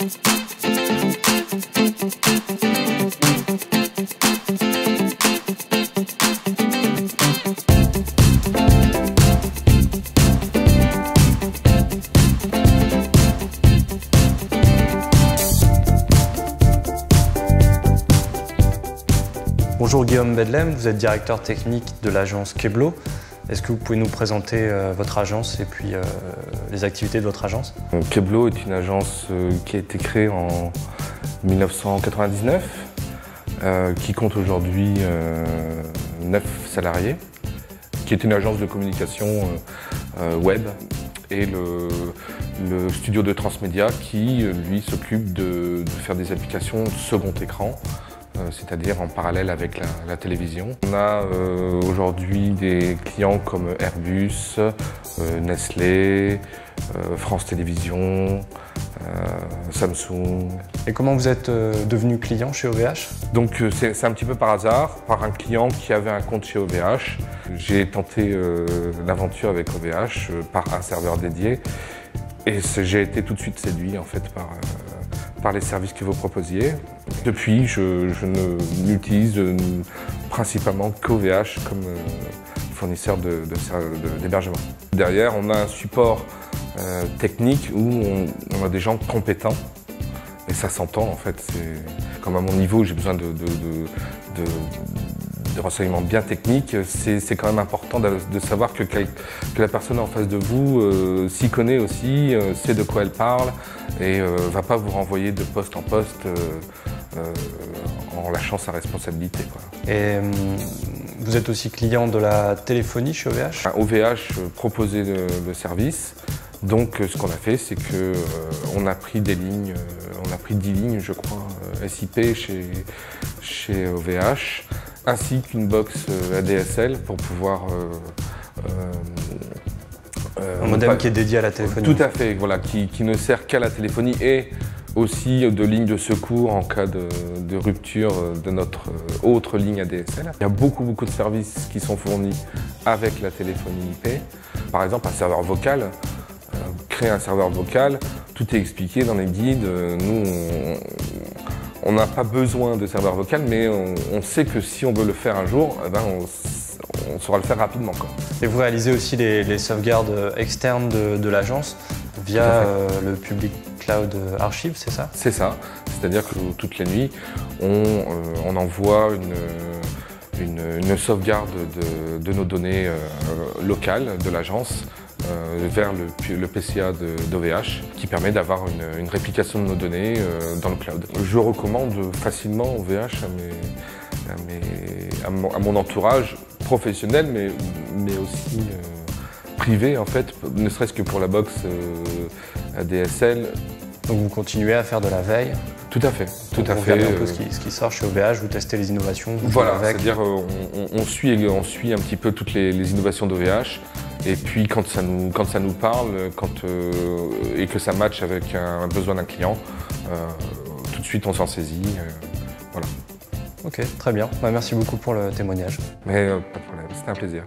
Bonjour Guillaume Bedlem, vous êtes directeur technique de l'agence Keblo. Est-ce que vous pouvez nous présenter votre agence et puis les activités de votre agence? Keblo est une agence qui a été créée en 1999, qui compte aujourd'hui 9 salariés, qui est une agence de communication web et le studio de Transmédia qui, lui, s'occupe de faire des applications second écran, c'est-à-dire en parallèle avec la télévision. On a aujourd'hui des clients comme Airbus, Nestlé, France Télévisions, Samsung. Et comment vous êtes devenu client chez OVH? Donc c'est un petit peu par hasard, par un client qui avait un compte chez OVH. J'ai tenté l'aventure avec OVH par un serveur dédié et j'ai été tout de suite séduit en fait par les services que vous proposiez. Depuis, je n'utilise principalement qu'OVH comme fournisseur d'hébergement. Derrière, on a un support technique où on a des gens compétents et ça s'entend en fait. Comme à mon niveau, j'ai besoin de renseignements bien techniques, c'est quand même important de savoir que la personne en face de vous s'y connaît aussi, sait de quoi elle parle et ne va pas vous renvoyer de poste en poste en lâchant sa responsabilité, quoi. Et vous êtes aussi client de la téléphonie chez OVH? OVH proposait le service. Donc ce qu'on a fait, c'est qu'on a pris des lignes, on a pris 10 lignes, je crois, SIP chez OVH, ainsi qu'une box ADSL pour pouvoir... un modem qui est dédié à la téléphonie. Tout à fait, voilà, qui ne sert qu'à la téléphonie et aussi de ligne de secours en cas de rupture de notre autre ligne ADSL. Il y a beaucoup de services qui sont fournis avec la téléphonie IP. Par exemple, un serveur vocal. Créer un serveur vocal, tout est expliqué dans les guides. Nous, on n'a pas besoin de serveur vocal, mais on sait que si on veut le faire un jour, eh ben on saura le faire rapidement, quoi. Et vous réalisez aussi les sauvegardes externes de l'agence via le Public Cloud Archive, c'est ça? C'est ça, c'est-à-dire que toutes les nuits, on envoie une sauvegarde de nos données locales de l'agence vers le PCA d'OVH qui permet d'avoir une réplication de nos données dans le cloud. Je recommande facilement OVH à mon entourage professionnel mais aussi privé en fait, ne serait-ce que pour la box ADSL. Donc vous continuez à faire de la veille? Tout à fait, tout à fait. Vous regardez un peu ce qui sort chez OVH, vous testez les innovations. Voilà, c'est-à-dire on suit un petit peu toutes les innovations d'OVH. Et puis quand ça nous parle et que ça matche avec un besoin d'un client, tout de suite on s'en saisit. Voilà. Ok, très bien. Merci beaucoup pour le témoignage. Mais pas de problème, c'était un plaisir.